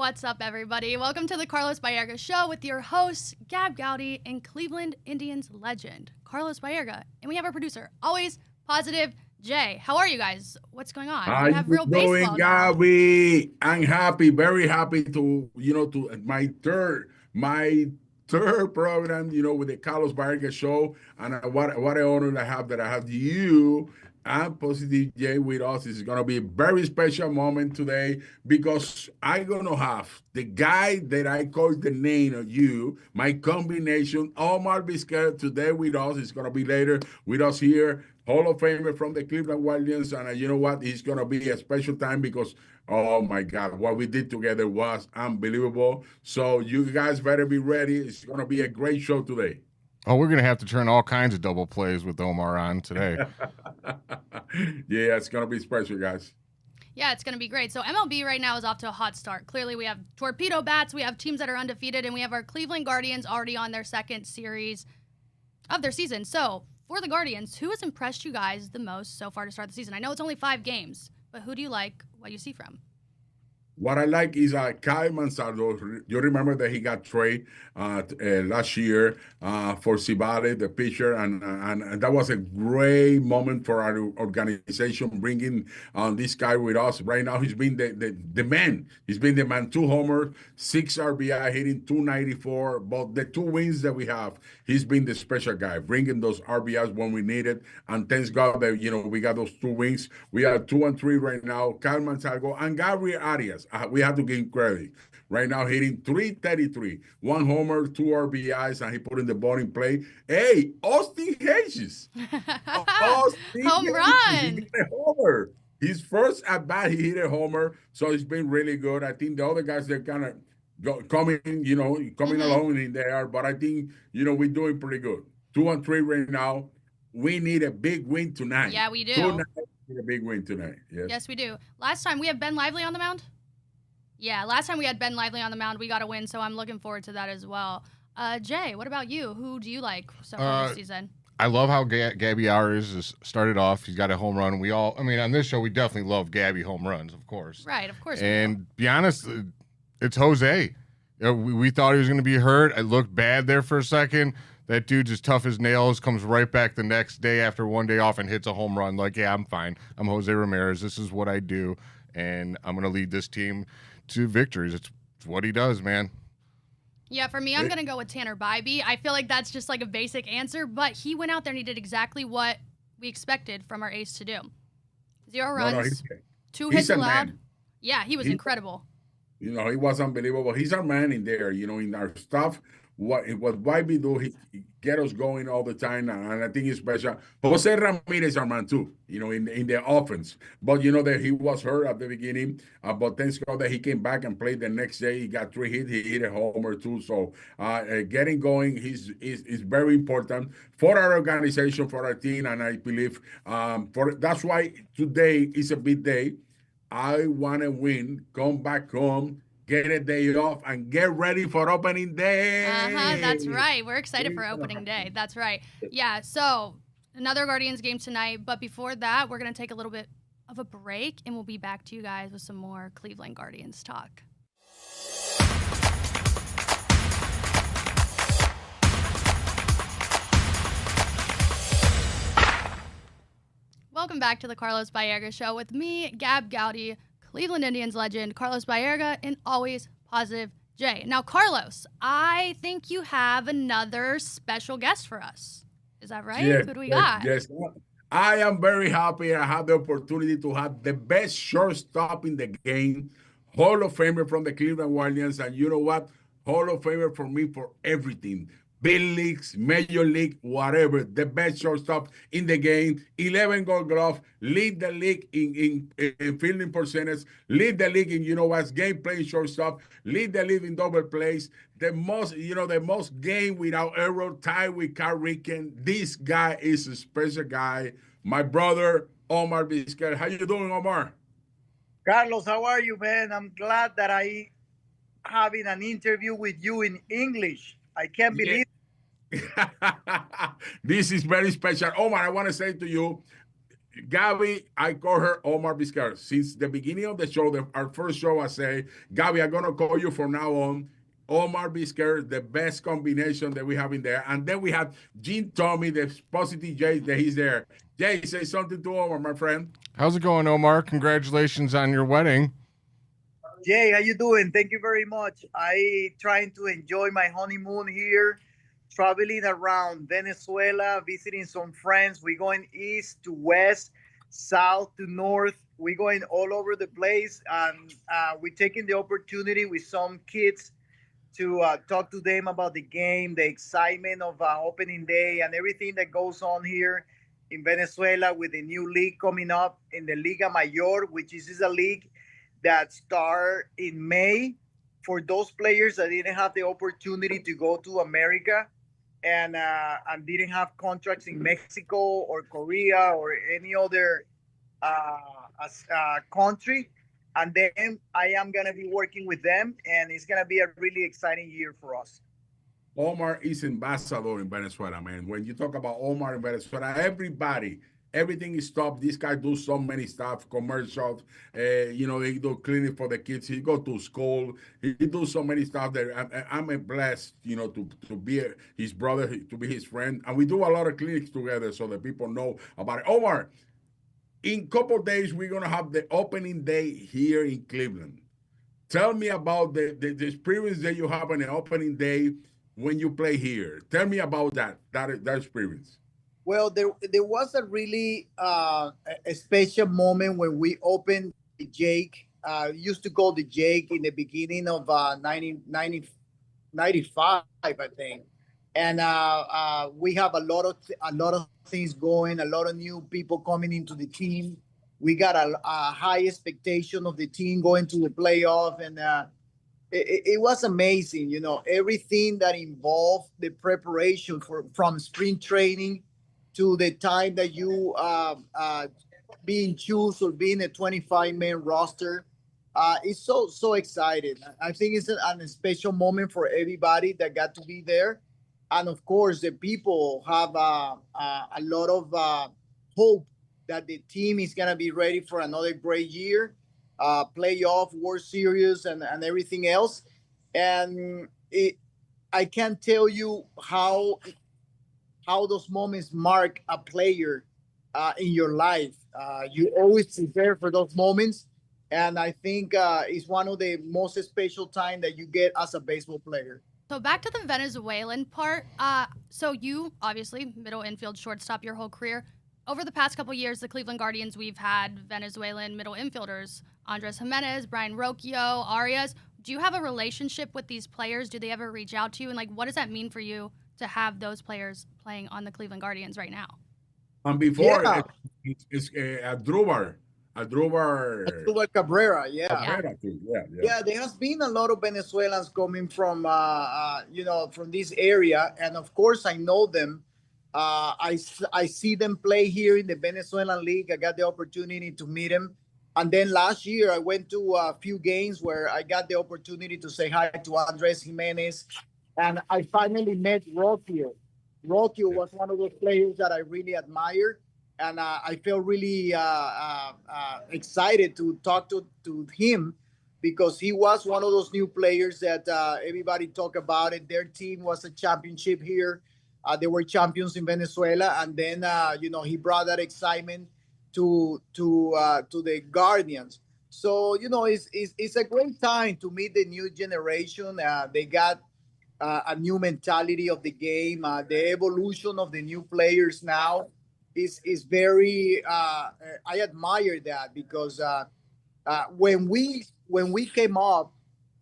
What's up, everybody? Welcome to the Carlos Baerga Show with your hosts, Gab Gowdy and Cleveland Indians legend, Carlos Baerga. And we have our producer, always positive, Jay. How are you guys? What's going on? How We have you real doing, baseball now. Gabby? I'm happy, very happy to my third program, with the Carlos Baerga Show, and what an honor I have you and Positive J with us. It's gonna be a very special moment today because I'm gonna have the guy that I call the name of you, my combination, Omar Vizquel, today with us. It's gonna be later with us here. Hall of Famer from the Cleveland Guardians, and you know what? It's gonna be a special time because oh my God, what we did together was unbelievable. So you guys better be ready. It's gonna be a great show today. Oh, we're going to have to turn all kinds of double plays with Omar on today. Yeah, it's going to be special, guys. Yeah, it's going to be great. So MLB right now is off to a hot start. Clearly, we have torpedo bats, we have teams that are undefeated, and we have our Cleveland Guardians already on their second series of their season. So for the Guardians, who has impressed you guys the most so far to start the season? I know it's only 5 games, but who do you like, what you see from? What I like is Kyle Manzardo. You remember that he got traded last year for Cibale, the pitcher, and that was a great moment for our organization, bringing this guy with us. Right now, he's been the man. He's been the man. 2 homers, 6 RBI, hitting 294. But the 2 wins that we have, he's been the special guy, bringing those RBIs when we need it. And thanks God that we got those 2 wins. We are 2-3 right now. Kyle Manzardo and Gabriel Arias. We have to give him credit. Right now, hitting 333, 1 homer, 2 RBIs, and he put in the ball in play. Hey, Austin Hedges. Home run. He hit a homer. His first at bat, he hit a homer, so it's been really good. I think the other guys, they're kind of coming along in there, but I think, we're doing pretty good. 2-3 right now. We need a big win tonight. Yeah, we do. Tonight, we need a big win tonight. Yes, we do. Last time we had Ben Lively on the mound. Yeah, last time we had Ben Lively on the mound, we got a win, so I'm looking forward to that as well. Jay, what about you? Who do you like so far this season? I love how Gabby Arias has started off. He's got a home run. On this show, we definitely love Gabby home runs, of course. Right, of course. And be honest, it's Jose. We thought he was going to be hurt. It looked bad there for a second. That dude's as tough as nails, comes right back the next day after 1 day off and hits a home run. Like, yeah, I'm fine. I'm Jose Ramirez. This is what I do, and I'm going to lead this team to victories. It's what he does, man. Yeah, for me, I'm going to go with Tanner Bybee. I feel like that's just like a basic answer, but he went out there and he did exactly what we expected from our ace to do. 0 runs, 2 hits allowed. Man. Yeah, he was incredible. He was unbelievable. He's our man in there, in our stuff. What Bybee do, he get us going all the time, and I think it's special. Jose Ramirez, our man too, in the offense. But that he was hurt at the beginning, but thanks God that he came back and played the next day. He got 3 hits, he hit a homer too. So getting going is very important for our organization, for our team, and I believe that's why today is a big day. I want to win, come back home, get a day off, and get ready for opening day. That's right. We're excited for opening day. That's right. Yeah, so another Guardians game tonight. But before that, we're going to take a little bit of a break, and we'll be back to you guys with some more Cleveland Guardians talk. Welcome back to the Carlos Baerga Show with me, Gab Gowdy, Cleveland Indians legend, Carlos Baerga, and always positive Jay. Now, Carlos, I think you have another special guest for us. Is that right? Yes, who do we got? Yes. I am very happy I have the opportunity to have the best shortstop in the game, Hall of Famer from the Cleveland Guardians, and you know what? Hall of Famer for me for everything. Big leagues, major league, whatever, the best shortstop in the game, 11 gold glove, lead the league in fielding percentage, lead the league in, game playing shortstop, lead the league in double plays, the most game without error, tied with Carl Ricken. This guy is a special guy. My brother, Omar Vizquel. How you doing, Omar? Carlos, how are you, man? I'm glad that I having an interview with you in English. I can't believe This is very special. Omar, I want to say to you, Gabby, I call her Omar Vizquel. Since the beginning of the show, our first show, I say, Gabby, I'm going to call you from now on Omar Vizquel, the best combination that we have in there. And then we have Gene Tommy, the positive Jay, that he's there. Jay, say something to Omar, my friend. How's it going, Omar? Congratulations on your wedding. Jay, how you doing? Thank you very much. I trying to enjoy my honeymoon here, traveling around Venezuela, visiting some friends. We're going east to west, south to north. We're going all over the place, and we're taking the opportunity with some kids to talk to them about the game, the excitement of opening day, and everything that goes on here in Venezuela with the new league coming up in the Liga Mayor, which is a league that start in May for those players that didn't have the opportunity to go to America and didn't have contracts in Mexico or Korea or any other country. And then I am going to be working with them, and it's going to be a really exciting year for us. Omar is ambassador in Venezuela, man. When you talk about Omar in Venezuela, everything is stopped. This guy does so many stuff, commercials. He do clinic for the kids. He go to school. He does so many stuff that I'm blessed, to be his brother, to be his friend, and we do a lot of clinics together so that people know about it. Omar, in a couple of days we're gonna have the opening day here in Cleveland. Tell me about the experience that you have on the opening day when you play here. Tell me about that experience. Well, there was a really a special moment when we opened the Jake. Used to call the Jake in the beginning of 1995, I think. And we have a lot of things going, a lot of new people coming into the team. We got a high expectation of the team going to the playoff, and it was amazing. Everything that involved the preparation from spring training to the time that you being chosen or being a 25-man roster. It's so excited. I think it's a special moment for everybody that got to be there. And of course, the people have a lot of hope that the team is going to be ready for another great year, playoff, World Series, and everything else. And I can't tell you how those moments mark a player in your life. You always prepare for those moments. And I think it's one of the most special time that you get as a baseball player. So back to the Venezuelan part. So you, obviously, middle infield, shortstop your whole career. Over the past couple years, the Cleveland Guardians, we've had Venezuelan middle infielders, Andres Jimenez, Brian Rocchio, Arias. Do you have a relationship with these players? Do they ever reach out to you? And, what does that mean for you to have those players playing on the Cleveland Guardians right now? And before, Yeah. it's Adrubar Cabrera, yeah. Cabrera too. Yeah. Yeah, there has been a lot of Venezuelans coming from, from this area. And of course, I know them. I see them play here in the Venezuelan League. I got the opportunity to meet them. And then last year, I went to a few games where I got the opportunity to say hi to Andres Jimenez. And I finally met Rocchio. Rocchio was one of those players that I really admired. And I felt really excited to talk to him because he was one of those new players that everybody talk about it. Their team was a championship here. They were champions in Venezuela. And then, he brought that excitement to the Guardians. So, it's a great time to meet the new generation. They got a new mentality of the game. The evolution of the new players now is very I admire that because when we came up,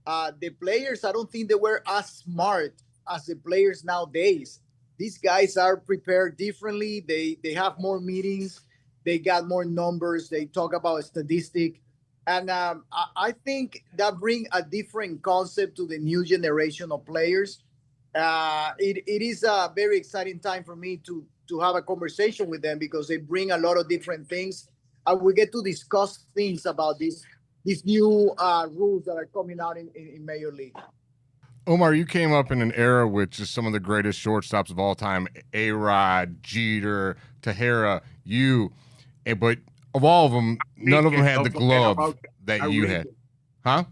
the players, I don't think they were as smart as the players nowadays. These guys are prepared differently. They have more meetings. They got more numbers. They talk about statistic. And I think that bring a different concept to the new generation of players. It is a very exciting time for me to have a conversation with them because they bring a lot of different things. And we get to discuss things about these new rules that are coming out in Major League. Omar, you came up in an era with just some of the greatest shortstops of all time, A-Rod, Jeter, Tejera, you. But of all of them, none of them had Don't the forget glove about that Carl you Ricken. had. Huh?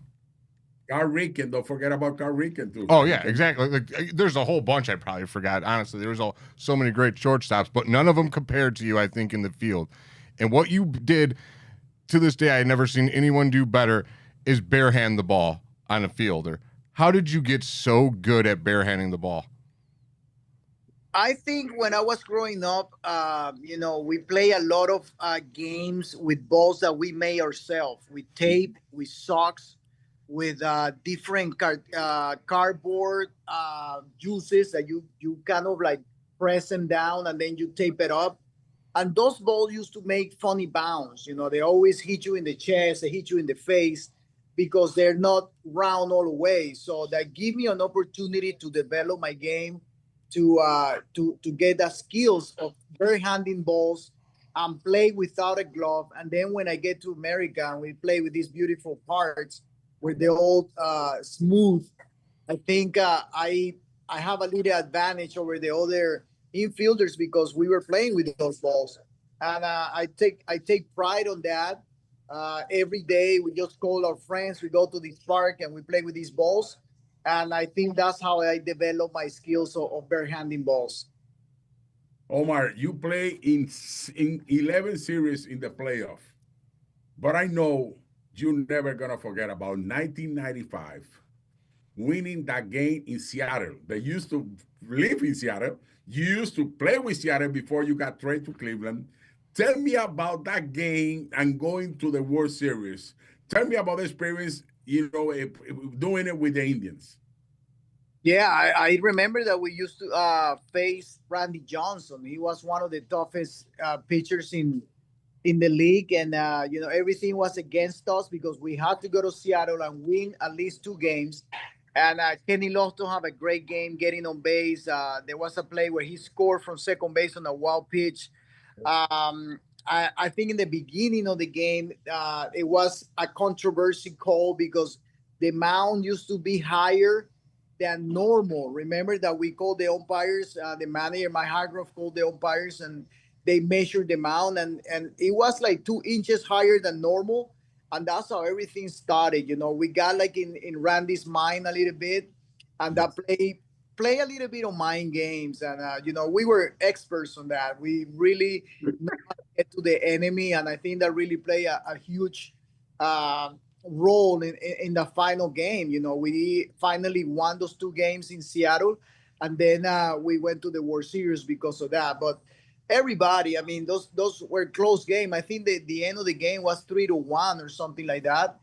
Carl Ricken. Don't forget about Carl Ricken, too. Oh, yeah, exactly. Like, there's a whole bunch I probably forgot. Honestly, there was so many great shortstops, but none of them compared to you, I think, in the field. And what you did, to this day, I had never seen anyone do better, is barehand the ball on a fielder. How did you get so good at barehanding the ball? I think when I was growing up, we play a lot of games with balls that we made ourselves, with tape, with socks, with different cardboard juices that you kind of like press them down and then you tape it up. And those balls used to make funny bounce. They always hit you in the chest, they hit you in the face because they're not round all the way. So that give me an opportunity to develop my game to get the skills of bare-handing balls and play without a glove. And then when I get to America and we play with these beautiful parts where they're all smooth, I think I have a little advantage over the other infielders because we were playing with those balls, and I take pride on that. Every day we just call our friends, we go to this park and we play with these balls, and I think that's how I develop my skills of bare-handing balls. Omar, you play in 11 series in the playoff, but I know you're never going to forget about 1995 winning that game in Seattle. They used to live in Seattle. You used to play with Seattle before you got traded to Cleveland. Tell me about that game and going to the World Series. Tell me about the experience, doing it with the Indians. Yeah, I remember that we used to face Randy Johnson. He was one of the toughest pitchers in the league, and everything was against us because we had to go to Seattle and win at least 2 games. And Kenny Lofton have a great game getting on base. There was a play where he scored from second base on a wild pitch. I think in the beginning of the game, it was a controversy call because the mound used to be higher than normal. Remember that we called the umpires, the manager, Mike Hargrove, called the umpires, and they measured the mound, and it was like 2 inches higher than normal. And that's how everything started. We got like in Randy's mind a little bit, and that play a little bit of mind games, and we were experts on that. We really know how to get to the enemy, and I think that really played a huge role in the final game. We finally won those 2 games in Seattle, and then we went to the World Series because of that. But everybody, I mean, those were close game. I think the end of the game was 3-1 or something like that.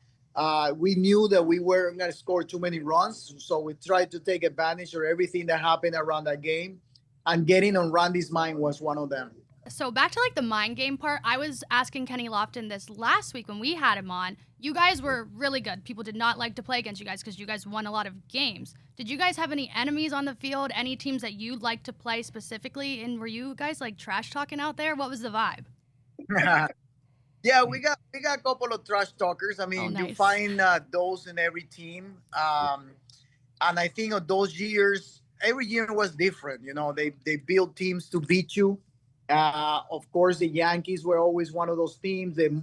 We knew that we weren't going to score too many runs, so we tried to take advantage of everything that happened around that game, and getting on Randy's mind was one of them. So back to like the mind game part, I was asking Kenny Lofton this last week when we had him on. You guys were really good. People did not like to play against you guys because you guys won a lot of games. Did you guys have any enemies on the field? Any teams that you like to play specifically? And were you guys like trash talking out there? What was the vibe? Yeah, we got a couple of trash talkers. I mean, nice. You find those in every team, and I think of those years, every year was different. They build teams to beat you. Of course, the Yankees were always one of those teams. The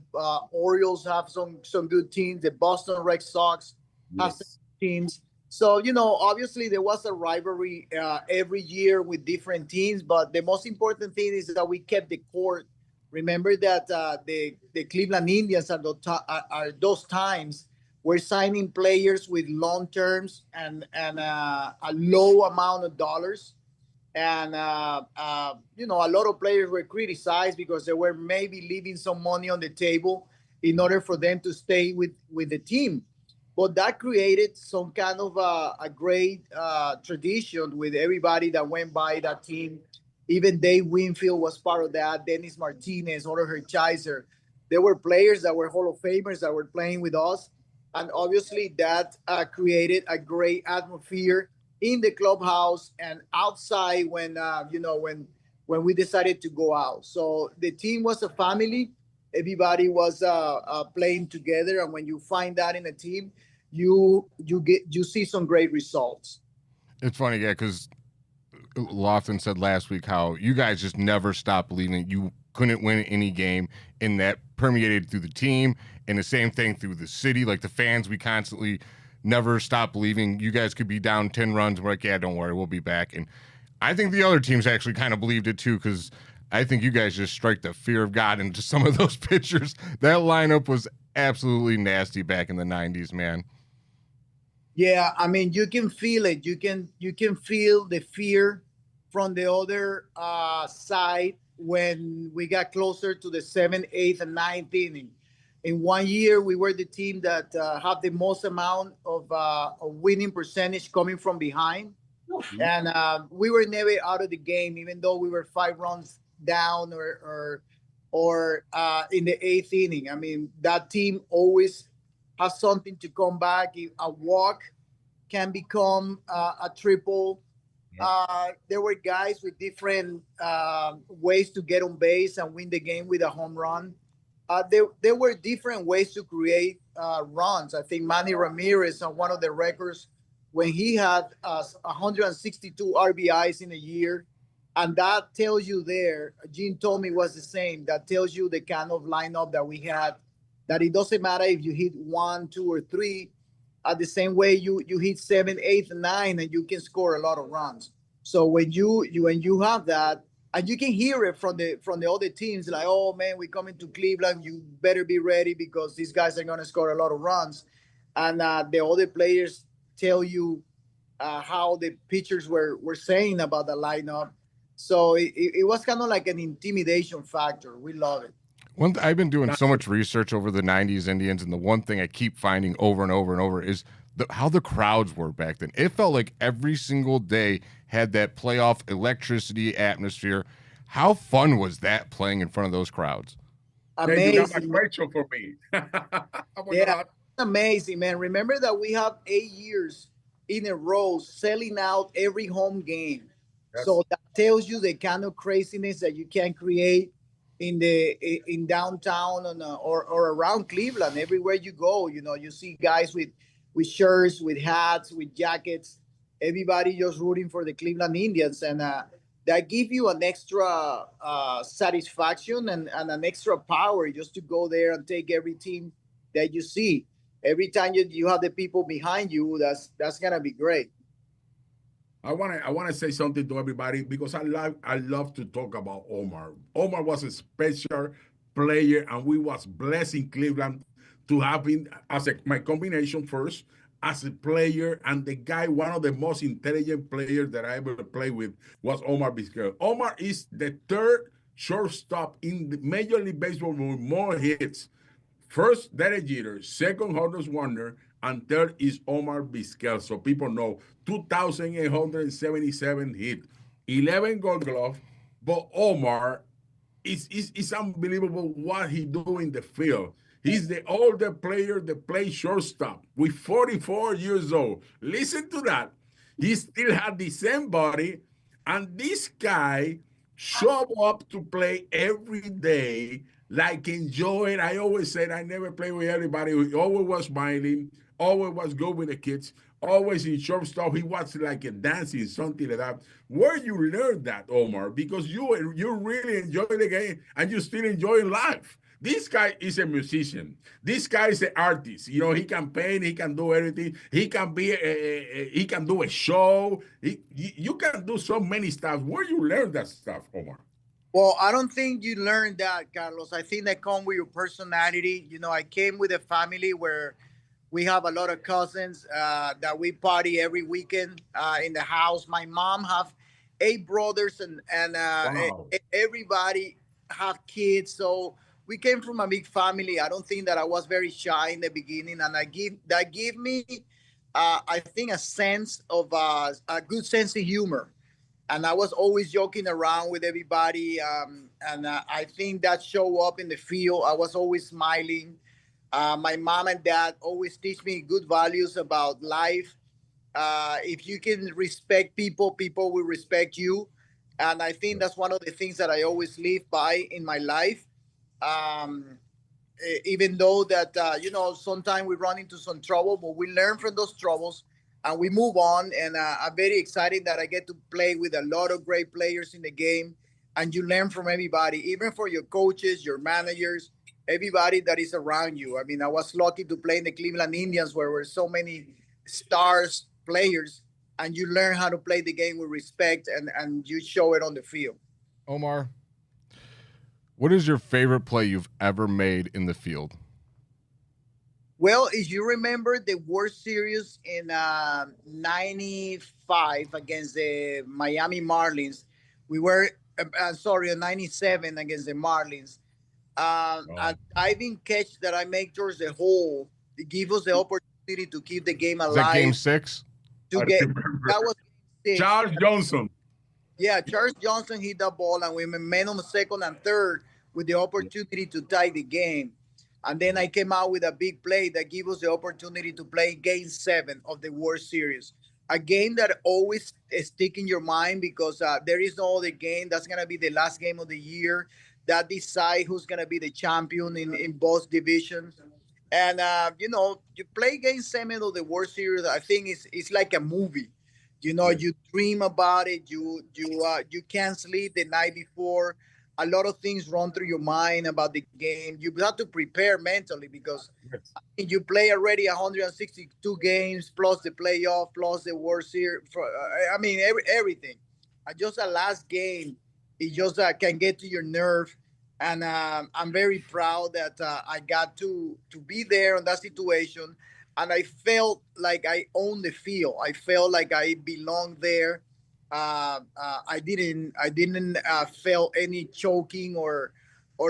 Orioles have some good teams. The Boston Red Sox have some teams. So, obviously there was a rivalry every year with different teams. But the most important thing is that we kept the court. Remember that the Cleveland Indians are those times we're signing players with long terms and a low amount of dollars. And a lot of players were criticized because they were maybe leaving some money on the table in order for them to stay with the team. But that created some kind of a great tradition with everybody that went by that team. Even Dave Winfield was part of that. Dennis Martinez, Otto Hershiser. There were players that were Hall of Famers that were playing with us, and obviously that created a great atmosphere in the clubhouse and outside when we decided to go out. So the team was a family. Everybody was playing together, and when you find that in a team, you see some great results. It's funny, yeah, because Lofton said last week how you guys just never stopped believing. You couldn't win any game, and that permeated through the team, and the same thing through the city. Like the fans, we constantly never stop believing you guys could be down 10 runs. We're like, yeah, don't worry, we'll be back. And I think the other teams actually kind of believed it too, because I think you guys just strike the fear of God into some of those pitchers. That lineup was absolutely nasty back in the 90s, man. Yeah, I mean, you can feel it. You can feel the fear from the other side when we got closer to the 7th, 8th, and 9th inning. In 1 year, we were the team that had the most amount of winning percentage coming from behind, and we were never out of the game, even though we were 5 runs down or in the 8th inning. I mean, that team always has something to come back. A walk can become a triple. There were guys with different ways to get on base and win the game with a home run. There were different ways to create runs. I think Manny Ramirez on one of the records when he had 162 RBIs in a year. And that tells you there, Gene told me was the same. That tells you the kind of lineup that we had, that it doesn't matter if you hit 1, 2, or 3. The same way you hit 7, 8, and 9, and you can score a lot of runs. So when you have that, and you can hear it from the other teams, like, oh man, we're coming to Cleveland. You better be ready because these guys are gonna score a lot of runs. And the other players tell you how the pitchers were saying about the lineup. So it was kind of like an intimidation factor. We love it. I've been doing so much research over the 90s Indians, and the one thing I keep finding over and over and over is how the crowds were back then. It felt like every single day had that playoff electricity atmosphere. How fun was that playing in front of those crowds? Amazing. Hey, you got my great show for me. Yeah, amazing, man. Remember that we have 8 years in a row selling out every home game. Yes. So that tells you the kind of craziness that you can create in downtown or around Cleveland. Everywhere you go, you see guys with shirts, with hats, with jackets. Everybody just rooting for the Cleveland Indians, and that give you an extra satisfaction and an extra power just to go there and take every team that you see. Every time you have the people behind you, that's gonna be great. I want to say something to everybody because I love to talk about Omar. Omar was a special player, and we was blessed in Cleveland to have him as my combination first as a player, and the guy, one of the most intelligent players that I ever played with was Omar Vizquel. Omar is the 3rd shortstop in the Major League Baseball with more hits. First, Derek Jeter, second, Honus Wagner, and third is Omar Vizquel. So people know 2,877 hit, 11 Gold Glove. But Omar is unbelievable what he do in the field. He's the older player that plays shortstop with 44 years old. Listen to that. He still had the same body, and this guy show up to play every day, like enjoying. I always said I never play with everybody. He always was smiling, always was good with the kids, always in shortstop. He was like a dancing, something like that. Where you learn that, Omar? Because you really enjoy the game and you still enjoy life. This guy is a musician. This guy is an artist. He can paint. He can do everything. He can be. He can do a show. You can do so many stuff. Where you learn that stuff, Omar? Well, I don't think you learned that, Carlos. I think that comes with your personality. I came with a family where we have a lot of cousins that we party every weekend in the house. My mom have 8 brothers, and Wow. everybody have kids. So we came from a big family. I don't think that I was very shy in the beginning, and that give me, I think, a sense of a good sense of humor. And I was always joking around with everybody, and I think that show up in the field. I was always smiling. My mom and dad always teach me good values about life. If you can respect people, people will respect you. And I think that's one of the things that I always live by in my life. Even though that, sometimes we run into some trouble, but we learn from those troubles and we move on. And I'm very excited that I get to play with a lot of great players in the game. and you learn from everybody, even for your coaches, your managers, everybody that is around you. I mean, I was lucky to play in the Cleveland Indians where were so many stars players, and you learn how to play the game with respect, and you show it on the field. Omar, what is your favorite play you've ever made in the field? Well, if you remember the World Series in '95 against the Miami Marlins, we were sorry, in '97 against the Marlins. A diving catch that I make towards the hole to give us the opportunity to keep the game Is that alive. game 6? To get that was game 6. Charles Johnson. Yeah, Charles Johnson hit the ball, and we made on second and third with the opportunity to tie the game. And then I came out with a big play that gave us the opportunity to play game 7 of the World Series. A game that always stick in your mind because there is no other game. That's going to be the last game of the year that decide who's going to be the champion in both divisions. And, you play game 7 of the World Series. I think it's like a movie. You dream about it. You can't sleep the night before. A lot of things run through your mind about the game. You have to prepare mentally because you play already 162 games plus the playoff plus the World Series. I mean, everything. Just a last game, it just can get to your nerve. And I'm very proud that I got to be there in that situation. And I felt like I owned the field. I felt like I belonged there. I didn't feel any choking or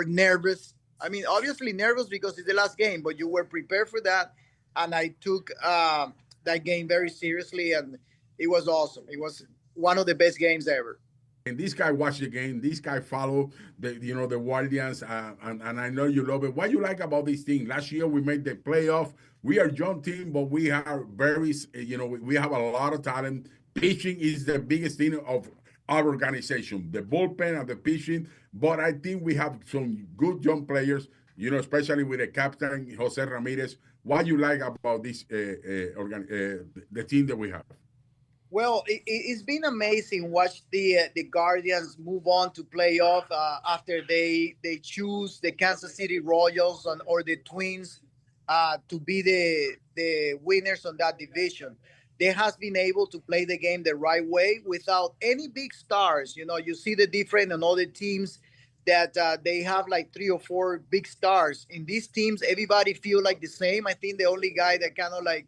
nervous. I mean, obviously nervous because it's the last game, but you were prepared for that, and I took that game very seriously, and it was awesome. It was one of the best games ever. And this guy watched the game. This guy followed the Guardians, and I know you love it. What you like about this team? Last year we made the playoff. We are a young team, but we are very, we have a lot of talent. Pitching is the biggest thing of our organization, the bullpen and the pitching. But I think we have some good young players, especially with the captain, Jose Ramirez. What you like about this the team that we have? Well, it's been amazing watch the Guardians move on to playoff after they choose the Kansas City Royals or the Twins to be the winners on that division. They has been able to play the game the right way without any big stars. You see the difference in other teams that they have like 3 or 4 big stars. In these teams, everybody feel like the same. I think the only guy that kind of like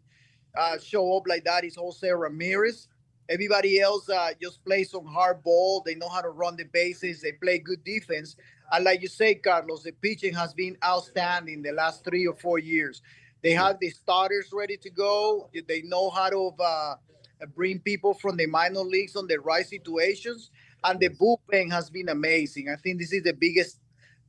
show up like that is Jose Ramirez. Everybody else just plays some hard ball. They know how to run the bases. They play good defense. And like you say, Carlos, the pitching has been outstanding the last 3 or 4 years. They have the starters ready to go. They know how to bring people from the minor leagues on the right situations. And the bullpen has been amazing. I think this is the biggest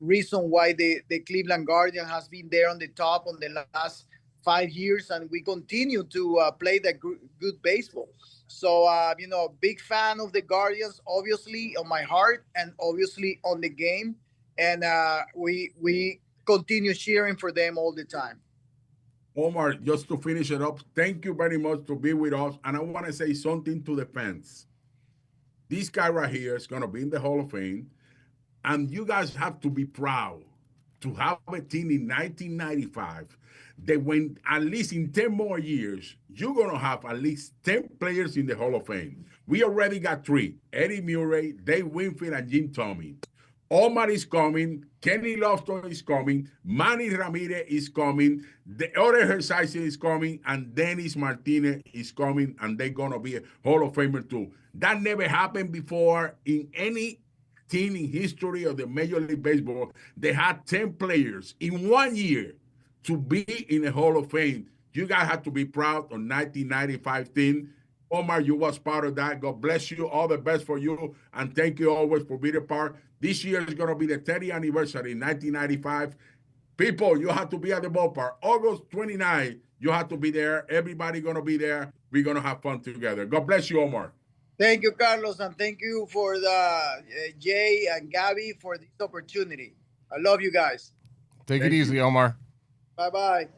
reason why the Cleveland Guardian has been there on the top on the last 5 years. And we continue to play that good baseball. So, big fan of the Guardians, obviously on my heart and obviously on the game. And we continue cheering for them all the time. Omar, just to finish it up, thank you very much to be with us. And I want to say something to the fans. This guy right here is going to be in the Hall of Fame. And you guys have to be proud to have a team in 1995 that when at least in 10 more years, you're going to have at least 10 players in the Hall of Fame. We already got 3, Eddie Murray, Dave Winfield, and Jim Thome. Omar is coming, Kenny Lofton is coming, Manny Ramirez is coming, the other Hershiser is coming, and Dennis Martinez is coming, and they're going to be a Hall of Famer too. That never happened before in any team in history of the Major League Baseball. They had 10 players in 1 year to be in the Hall of Fame. You guys have to be proud of 1995 team. Omar, you was part of that. God bless you. All the best for you. And thank you always for being a part. This year is going to be the 30th anniversary, 1995. People, you have to be at the ballpark. August 29th, you have to be there. Everybody going to be there. We're going to have fun together. God bless you, Omar. Thank you, Carlos. And thank you for the Jay and Gabby for this opportunity. I love you guys. Take it easy, Omar. Bye-bye.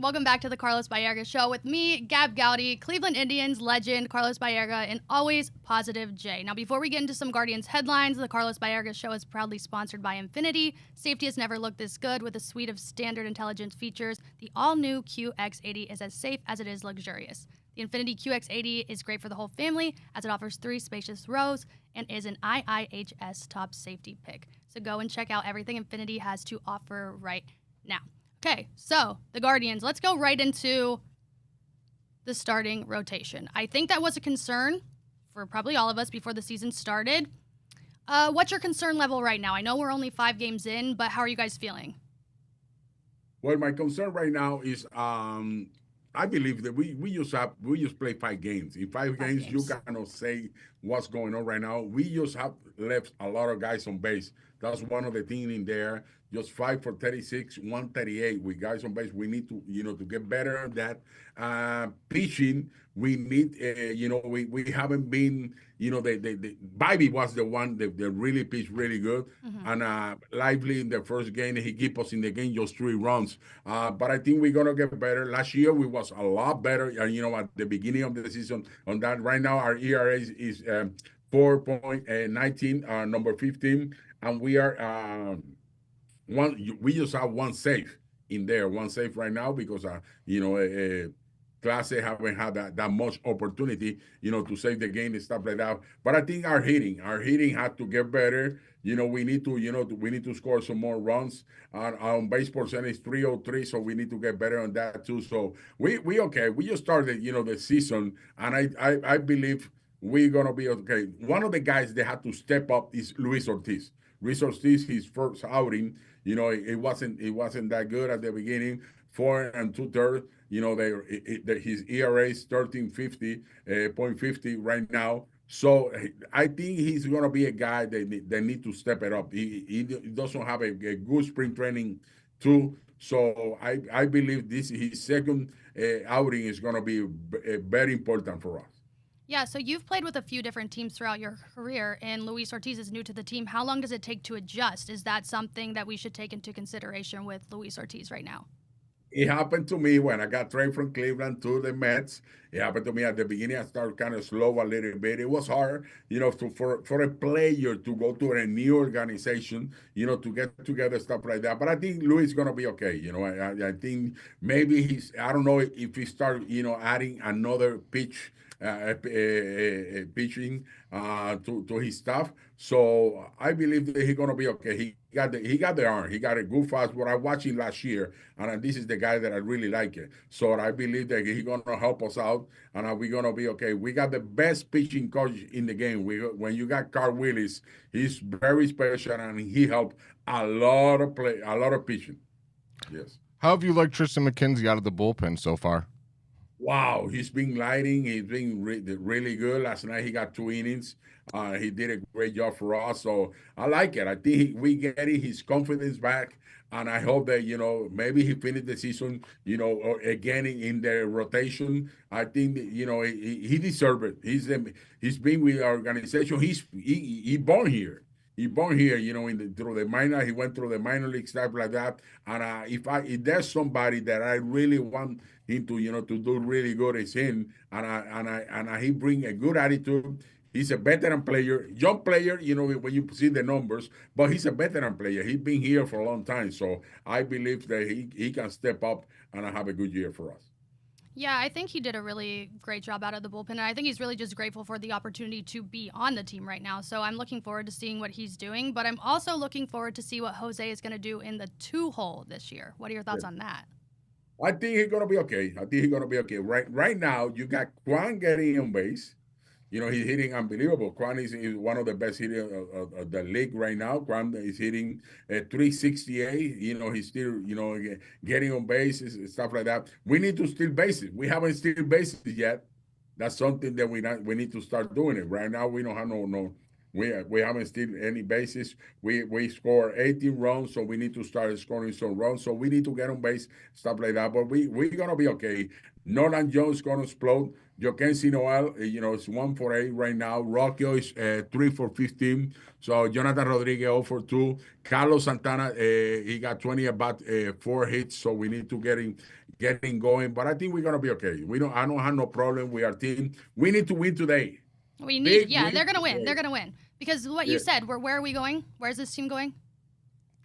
Welcome back to the Carlos Baerga Show with me, Gab Gowdy, Cleveland Indians legend Carlos Baerga, and always positive Jay. Now, before we get into some Guardians headlines, the Carlos Baerga Show is proudly sponsored by Infinity. Safety has never looked this good with a suite of standard intelligence features. The all-new QX80 is as safe as it is luxurious. The Infinity QX80 is great for the whole family as it offers 3 spacious rows and is an IIHS top safety pick. So go and check out everything Infinity has to offer right now. Okay, so the Guardians, let's go right into the starting rotation. I think that was a concern for probably all of us before the season started. What's your concern level right now? I know we're only 5 games in, but how are you guys feeling? Well, my concern right now is I believe that we just play 5 games. In 5 games, you cannot say what's going on right now. We just have left a lot of guys on base. That's one of the things in there. Just 5 for 36, 138 with guys on base. We need to, to get better at that. Pitching, we need, we haven't been, the Bobby was the one that really pitched really good. Mm-hmm. And Lively in the first game, he kept us in the game just 3 runs. But I think we're going to get better. Last year, we was a lot better, at the beginning of the season on that. Right now, our ERA is 4.19, number 15. And we are... we just have 1 save in there, 1 save right now because Class A haven't had that much opportunity, to save the game and stuff like that. But I think our hitting had to get better. We need to score some more runs. Our on base percentage is 303, so we need to get better on that too. So we okay. We just started, the season, and I believe we're gonna be okay. One of the guys that had to step up is Luis Ortiz. Luis Ortiz, his first outing, it wasn't that good at the beginning. 4 2/3. His ERA is 13.50 right now. So I think he's gonna be a guy that need to step it up. He doesn't have a good spring training too. So I believe his second outing is gonna be very important for us. Yeah, so you've played with a few different teams throughout your career, and Luis Ortiz is new to the team. How long does it take to adjust? Is that something that we should take into consideration with Luis Ortiz right now? It happened to me when I got traded from Cleveland to the Mets. It happened to me at the beginning. I started kind of slow a little bit. It was hard, for a player to go to a new organization, to get together, stuff like that. But I think Luis is going to be okay. I think maybe I don't know if he start, adding another pitching to his stuff. So I believe that he's gonna be okay. He got the arm. He got a good fastball. I watched him last year, and this is the guy that I really like it. So I believe that he's gonna help us out, and we're gonna be okay. We got the best pitching coach in the game. When you got Carl Willis, he's very special, and he helped a lot of pitching. Yes. How have you liked Tristan McKenzie out of the bullpen so far? Wow, he's been lighting. He's been really good. Last night he got 2 innings. He did a great job for us. So I like it. I think we getting his confidence back. And I hope that, maybe he finished the season, again in the rotation. I think that, he deserves it. He's been with our organization. He born here. He born here, through the minor. He went through the minor league stuff like that. And if there's somebody that I really want him to, to do really good, is him. And he bring a good attitude. He's a veteran player, young player, when you see the numbers, but he's a veteran player. He's been here for a long time. So I believe that he can step up and have a good year for us. Yeah, I think he did a really great job out of the bullpen, and I think he's really just grateful for the opportunity to be on the team right now. So I'm looking forward to seeing what he's doing, but I'm also looking forward to see what Jose is going to do in the 2-hole this year. What are your thoughts on that? I think he's going to be okay. Right now, you got Juan getting on base. He's hitting unbelievable. Quan is one of the best hitters of the league right now. Quan is hitting at 368. He's still, getting on bases and stuff like that. We need to steal bases. We haven't steal bases yet. That's something that we need to start doing it. Right now, we don't have We haven't steal any bases. We score 18 runs, so we need to start scoring some runs. So we need to get on base, stuff like that. But we're gonna be okay. Nolan Jones gonna explode. Joaquin Noel, it's 1 for 8 right now. Rockio is 3 for 15. So Jonathan Rodriguez 0 for 2. Carlos Santana, he got 20 about 4 hits. So we need to getting going. But I think we're gonna be okay. I don't have no problem with our team. We need to win today. They're gonna win. They're gonna win because what you said. Where are we going? Where's this team going?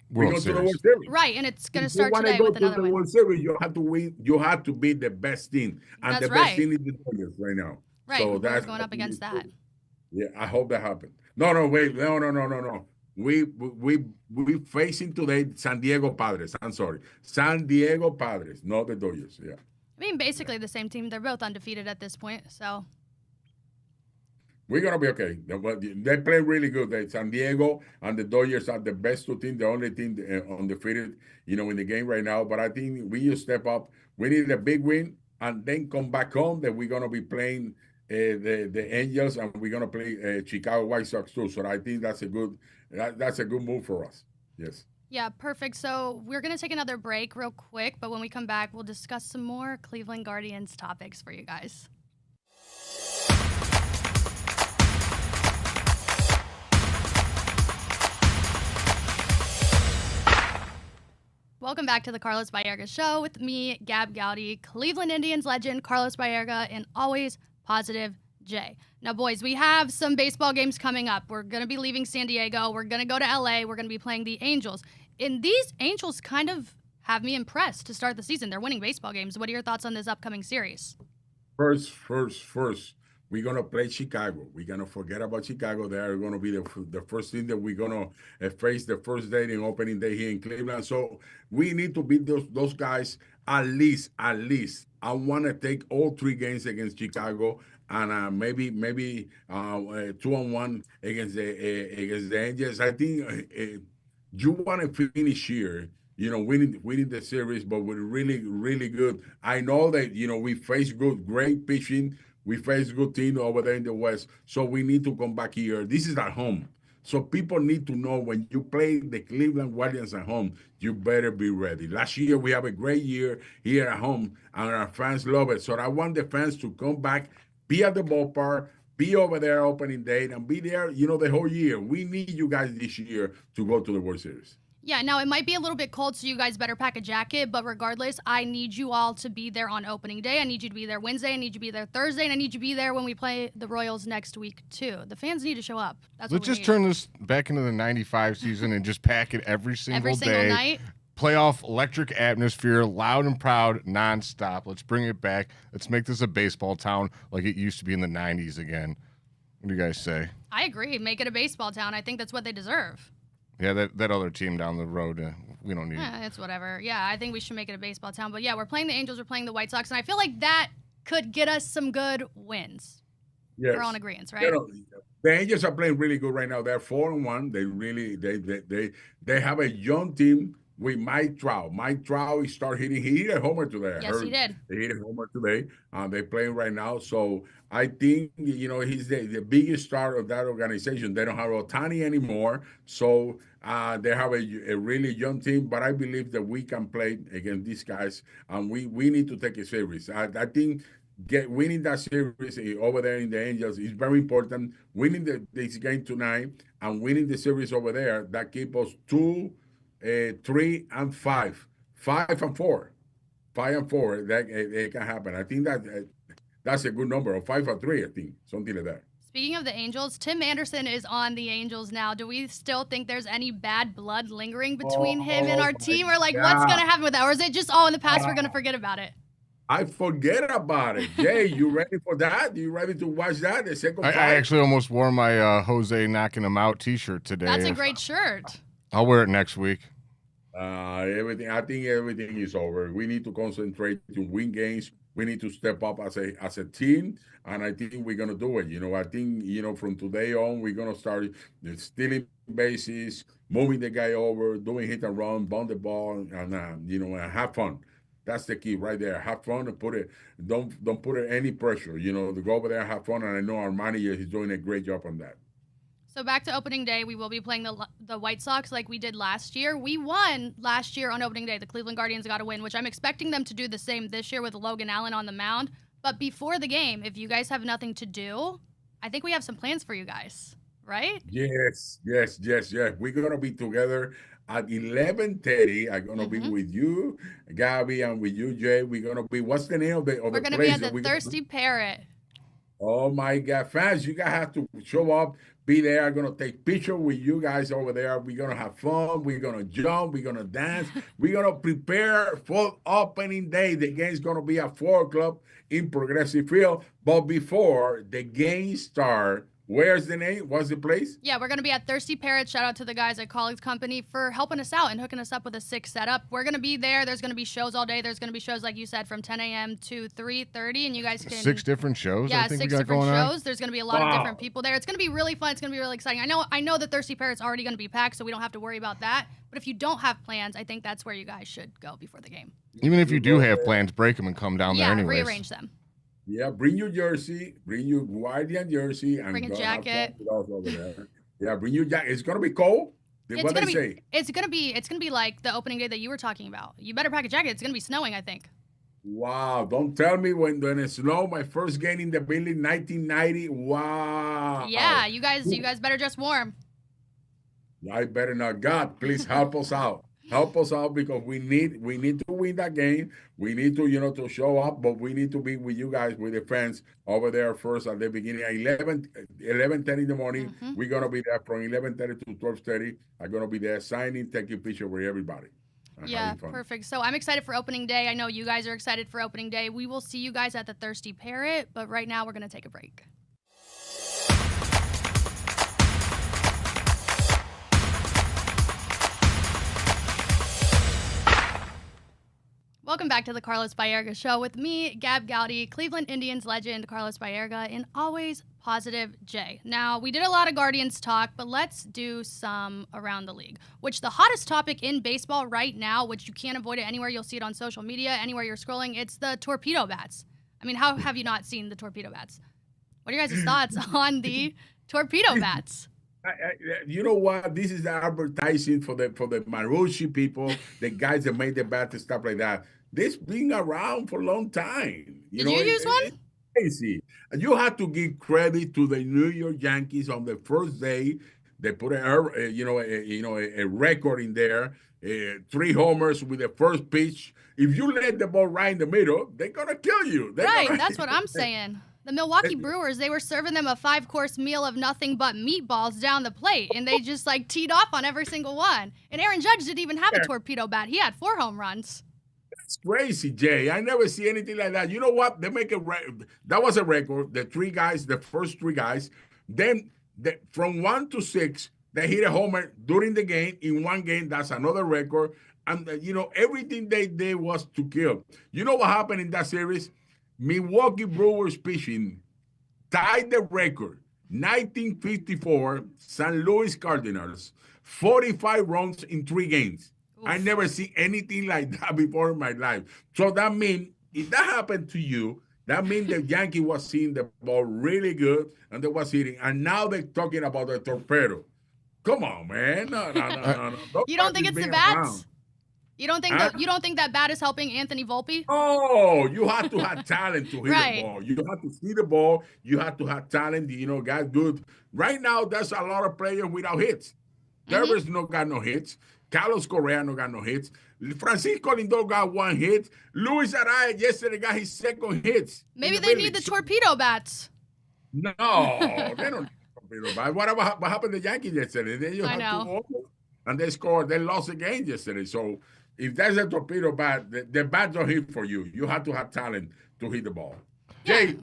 We go to the World Series. Right, and it's gonna start today with another win. World Series, you have to win. You have to be the best team, and That's the best right. team is the Dodgers right now. Right, so that's going up against that. Yeah, I hope that happens. No, wait, no. We facing today San Diego Padres. I'm sorry, San Diego Padres, not the Dodgers. Yeah. I mean, basically the same team. They're both undefeated at this point, so. We're gonna be okay. They play really good. San Diego and the Dodgers are the best two teams, the only team undefeated, in the game right now. But I think we just step up. We need a big win and then come back home. That we're gonna be playing the Angels and we're gonna play Chicago White Sox too. So I think that's a good move for us. Yes. Yeah, perfect. So we're gonna take another break real quick, but when we come back, we'll discuss some more Cleveland Guardians topics for you guys. Welcome back to the Carlos Baerga Show with me, Gab Gowdy, Cleveland Indians legend Carlos Baerga, and always positive Jay. Now, boys, we have some baseball games coming up. We're going to be leaving San Diego. We're going to go to LA. We're going to be playing the Angels. And these Angels kind of have me impressed to start the season. They're winning baseball games. What are your thoughts on this upcoming series? First, we're going to play Chicago. We're going to forget about Chicago. They are going to be the first team that we're going to face the first day in opening day here in Cleveland. So we need to beat those guys at least. I want to take all 3 games against Chicago and maybe 2-1 against the Angels. I think you want to finish here, winning the series, but we're really, really good. I know that, we face great pitching. We face good team over there in the West. So we need to come back here. This is at home. So people need to know when you play the Cleveland Guardians at home, you better be ready. Last year, we have a great year here at home, and our fans love it. So I want the fans to come back, be at the ballpark, be over there opening day, and be there, the whole year. We need you guys this year to go to the World Series. Yeah, now it might be a little bit cold, so you guys better pack a jacket. But regardless, I need you all to be there on opening day. I need you to be there Wednesday. I need you to be there Thursday. And I need you to be there when we play the Royals next week, too. The fans need to show up. Let's just turn this back into the 95 season and just pack it every single day. Night. Playoff electric atmosphere, loud and proud, nonstop. Let's bring it back. Let's make this a baseball town like it used to be in the 90s again. What do you guys say? I agree. Make it a baseball town. I think that's what they deserve. Yeah, that other team down the road, we don't need it. It's whatever. Yeah, I think we should make it a baseball town. But yeah, we're playing the Angels, we're playing the White Sox, and I feel like that could get us some good wins. Yes. We're all in agreement, right? The Angels are playing really good right now. They're 4-1. They really they have a young team with Mike Trout. Mike Trout he hit a homer today. Yes, he did. He hit a homer today. They're playing right now. So I think, he's the biggest star of that organization. They don't have Ohtani anymore. So they have a really young team. But I believe that we can play against these guys. And we need to take it serious. I think winning that series over there in the Angels is very important. Winning this game tonight and winning the series over there, that keeps us 2, 3, and 5. 5 and 4. 5 and 4. That it can happen. I think that's a good number. Or 5 and 3, I think. Something like that. Speaking of the Angels, Tim Anderson is on the Angels now. Do we still think there's any bad blood lingering between him and our team? Or what's going to happen with that? Or is it just all in the past? We're going to forget about it. I forget about it. Jay, you ready for that? You ready to watch that? The second I actually almost wore my Jose knocking him out t-shirt today. That's a great shirt. I'll wear it next week. I think everything is over. We need to concentrate to win games. We need to step up as a team, and I think we're gonna do it. I think from today on we're gonna start stealing bases, moving the guy over, doing hit and run, bound the ball, and have fun. That's the key right there. Have fun and don't put any pressure. To go over there and have fun. And I know our manager is doing a great job on that. So back to opening day, we will be playing the White Sox like we did last year. We won last year on opening day. The Cleveland Guardians got a win, which I'm expecting them to do the same this year with Logan Allen on the mound. But before the game, if you guys have nothing to do, I think we have some plans for you guys, right? Yes. We're gonna be together at 11:30. I'm gonna be with you, Gabby, and with you, Jay. We're gonna be. What's the name of the We're gonna be at the Thirsty Parrot. Oh my God, fans, you guys have to show up, be there. I'm gonna take pictures with you guys over there. We're gonna have fun, we're gonna jump, we're gonna dance, we're gonna prepare for opening day. The game's gonna be at 4 o'clock in Progressive Field. But before the game start, where's the name? What's the place? Yeah, we're going to be at Thirsty Parrot. Shout out to the guys at Colleagues Company for helping us out and hooking us up with a sick setup. We're going to be there. There's going to be shows all day. There's going to be shows, like you said, from 10 a.m. to 3:30, and you guys can... 6 different shows, Yeah, I think 6 we got different going shows. on. There's going to be a lot of different people there. It's going to be really fun. It's going to be really exciting. I know the Thirsty Parrot's already going to be packed, so we don't have to worry about that. But if you don't have plans, I think that's where you guys should go before the game. Even if you do have plans, break them and come down there anyways. Yeah, rearrange them. Yeah, bring your jersey, bring your Guardian jersey, and bring a jacket. Over there. Yeah, bring your jacket. It's gonna be cold. What they say? It's gonna be like the opening day that you were talking about. You better pack a jacket. It's gonna be snowing, I think. Wow! Don't tell me when it snowed. My first game in the building, 1990. Wow! Yeah, you guys better dress warm. I better not. God, please help us out. Help us out because we need to win that game. We need to, to show up, but we need to be with you guys, with the fans over there first at the beginning at 11:30 in the morning. We're going to be there from 11:30 to 12:30. I'm going to be there signing, taking pictures with everybody. Yeah, perfect. So I'm excited for opening day. I know you guys are excited for opening day. We will see you guys at the Thirsty Parrot, but right now we're going to take a break. Welcome back to the Carlos Baerga Show with me, Gab Gowdy, Cleveland Indians legend Carlos Baerga, and always positive Jay. Now, we did a lot of Guardians talk, but let's do some around the league, which the hottest topic in baseball right now, which you can't avoid it anywhere. You'll see it on social media, anywhere you're scrolling. It's the torpedo bats. I mean, how have you not seen the torpedo bats? What are your guys' thoughts on the torpedo bats? You know what? This is advertising for the Marucci people, the guys that made the bat and stuff like that. This been around for a long time. Did you use one? It's crazy. You have to give credit to the New York Yankees on the first day. They put a record in there. 3 homers with the first pitch. If you let the ball right in the middle, they're gonna kill you. That's what I'm saying. The Milwaukee Brewers, they were serving them a 5-course meal of nothing but meatballs down the plate, and they just teed off on every single one. And Aaron Judge didn't even have a torpedo bat. He had 4 home runs. That's crazy, Jay. I never see anything like that. You know what? They make that was a record. The first 3 guys. Then from 1 to 6, they hit a homer during the game. In one game, that's another record. And everything they did was to kill. You know what happened in that series? Milwaukee Brewers pitching tied the record. 1954, St. Louis Cardinals, 45 runs in 3 games. Oof. I never see anything like that before in my life. So that means if that happened to you, that means the Yankee was seeing the ball really good and they was hitting. And now they're talking about the torpedo. Come on, man. No. You don't think it's the bats? Around. You don't think that bat is helping Anthony Volpe? Oh, you have to have talent to hit the ball. You have to see the ball. You have to have talent. Guys good. Right now, there's a lot of players without hits. Devers got no hits. Carlos Correa no got no hits. Francisco Lindor got 1 hit. Luis Arraez yesterday got his 2nd hits. Maybe they need the torpedo bats. No, they don't need torpedo bats. What happened to the Yankees yesterday? I know. And they scored. They lost the game yesterday. So if there's a torpedo bat, the bat don't hit for you. You have to have talent to hit the ball. Yeah. Jay,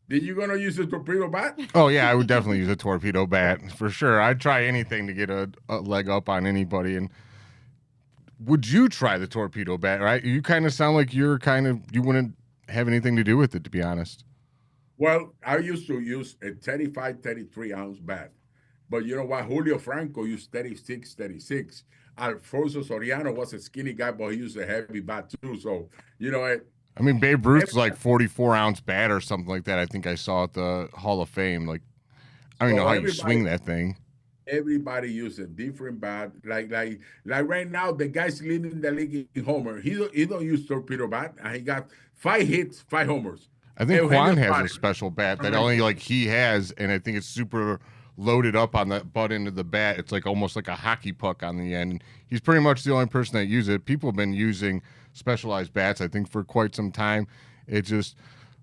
did you gonna use a torpedo bat? Oh yeah, I would definitely use a torpedo bat for sure. I'd try anything to get a leg up on anybody. And would you try the torpedo bat? Right? You kind of sound like you wouldn't have anything to do with it, to be honest. Well, I used to use a 35, 33 ounce bat. But you know what? Julio Franco used 36, 36. Alfonso Soriano was a skinny guy, but he used a heavy bat too. So, I mean, Babe Ruth's 44-ounce bat or something like that. I think I saw at the Hall of Fame. I don't know how you swing that thing. Everybody uses a different bat. Like right now, the guy's leading the league in homer. He don't use torpedo bat, and he got 5 hits, 5 homers. I think Eugenio Quan has a Suarez. special bat that only like he has, and I think it's super loaded up on the butt end of the bat. It's like almost like a hockey puck on the end. He's pretty much the only person that uses it. People have been using specialized bats, I think, for quite some time. It just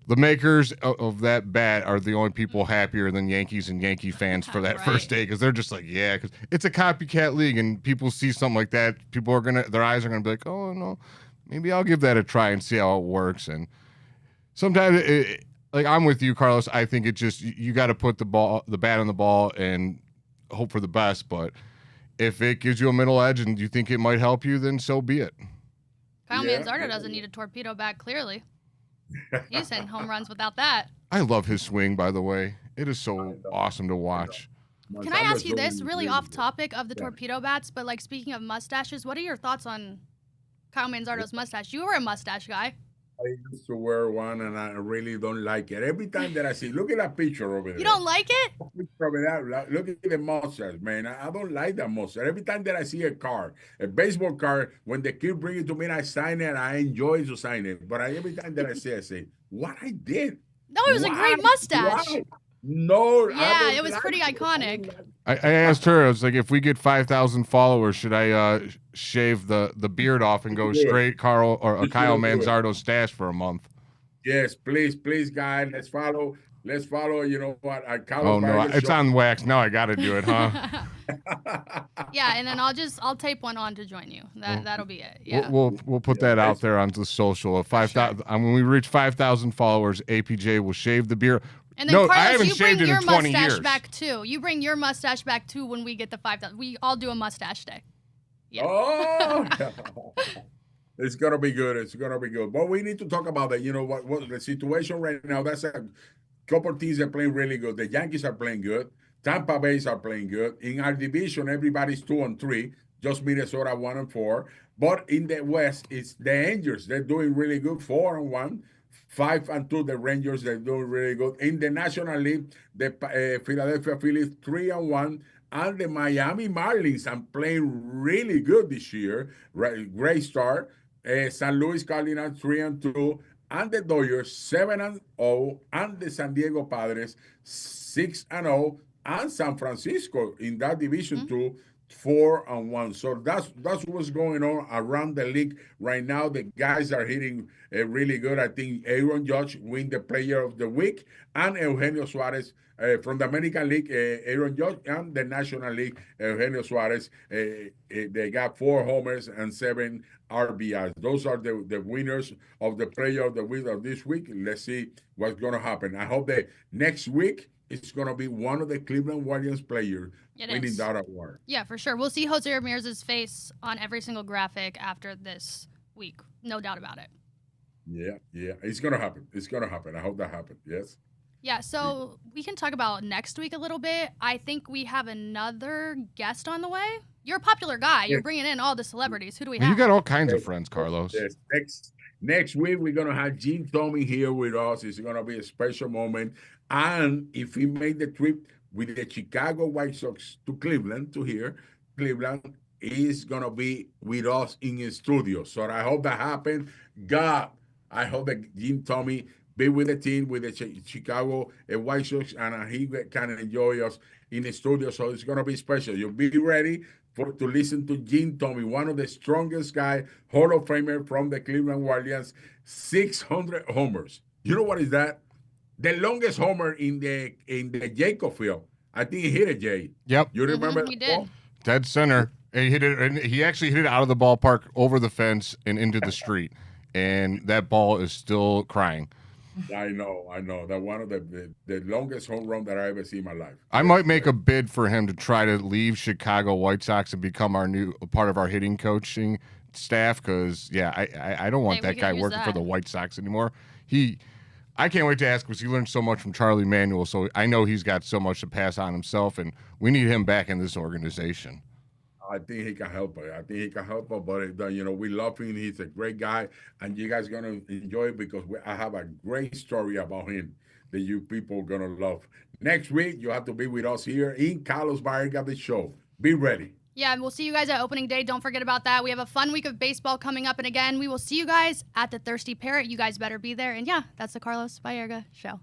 the makers of that bat are the only people happier than Yankees and Yankee fans for that Right. first day because they're just like, yeah, because it's a copycat league, and people see something like that, people are their eyes are gonna be like, oh no, maybe I'll give that a try and see how it works. And sometimes, like I'm with you, Carlos. I think it just you got to put the bat on the ball, and hope for the best. But if it gives you a middle edge and you think it might help you, then so be it. Kyle Yeah. Manzardo doesn't need a torpedo bat, clearly. He's hitting home runs without that. I love his swing, by the way. It is so awesome to watch. Can I ask you Manzardo's this, doing really good. off topic of the Yeah. torpedo bats, but like speaking of mustaches, what are your thoughts on Kyle Manzardo's mustache? You were a mustache guy. I used to wear one, and I really don't like it. Every time that I see, look at that picture over there. You don't like it? Picture over there. Look at the mustache, man. I don't like that mustache. Every time that I see a baseball card, when the kid bring it to me and I sign it, I enjoy to sign it. But every time that I say, what I did? No, it was a great Why? mustache. Why? No. I Yeah, don't it was like pretty it. iconic. I asked her, I was like, if we get 5,000 followers, should I shave the beard off and go Do it. straight Kyle You Kyle should do it. Manzardo stash for a month? Yes, please, guys. Let's follow. You know what? Carlos Oh no, Baerga it's Show. on wax. Now I got to do it, huh? Yeah, and then I'll tape one on to join you. That'll be it. Yeah. We'll put that out there on the social. 5,000. When we reach 5,000 followers, APJ will shave the beard. And then No, I Carlos, haven't you bring shaved it in your 20 mustache years. back too. You bring your mustache back too when we get the 5,000. We all do a mustache day. Yeah. Oh, it's gonna be good. It's gonna be good. But we need to talk about that. You know what the situation right now? That's a couple of teams are playing really good. The Yankees are playing good. Tampa Bay are playing good. In our division, everybody's 2-3. Just Minnesota 1-4. But in the West, it's the Angels. They're doing really good. 4-1. 5-2. The Rangers, they're doing really good. In the National League, the Philadelphia Phillies 3-1. And the Miami Marlins are playing really good this year. Great start. St. Louis Cardinals 3-2. And the Dodgers 7-0. And the San Diego Padres 6-0. And San Francisco in that division too, 4-1. So that's what's going on around the league right now. The guys are hitting really good. I think Aaron Judge win the Player of the Week, and Eugenio Suarez from the American League, Aaron Judge, and the National League, Eugenio Suarez. They got 4 homers and 7 RBIs. Those are the winners of the Player of the Week of this week. Let's see what's going to happen. I hope that next week it's going to be one of the Cleveland Guardians players winning that award. Yeah, for sure. We'll see Jose Ramirez's face on every single graphic after this week. No doubt about it. Yeah. It's going to happen. I hope that happens. Yes. Yeah, so we can talk about next week a little bit. I think we have another guest on the way. You're a popular guy. You're bringing in all the celebrities. Who do we have? You got all kinds of friends, Carlos. Yes. Next week, we're going to have Gene Tomey here with us. It's going to be a special moment. And if he made the trip with the Chicago White Sox to Cleveland, Cleveland is going to be with us in the studio. So I hope that happens. God, I hope that Gene Tomey be with the team, with the Chicago White Sox, and he can enjoy us in the studio. So it's going to be special. You'll be ready to listen to Gene Tomey, one of the strongest guy, Hall of Famer from the Cleveland Guardians, 600 homers. You know what is that? The longest homer in the Jacob field. I think he hit it, Jay. Yep. You remember? He did. Dead center. He hit it, and he actually hit it out of the ballpark, over the fence, and into the street. And that ball is still crying. I know. That one of the longest home run that I ever see in my life. I might make a bid for him to try to leave Chicago White Sox and become our new part of our hitting coaching staff. Because I don't want Hey, we that could guy use working for that. the White Sox anymore. I can't wait to ask because he learned so much from Charlie Manuel. So I know he's got so much to pass on himself, and we need him back in this organization. I think he can help us. I think he can help us, but we love him. He's a great guy, and you guys gonna enjoy it because I have a great story about him that you people gonna love. Next week, you have to be with us here in Carlos Baerga the Show. Be ready. Yeah, and we'll see you guys at opening day. Don't forget about that. We have a fun week of baseball coming up, and again, we will see you guys at the Thirsty Parrot. You guys better be there. And yeah, that's the Carlos Baerga Show.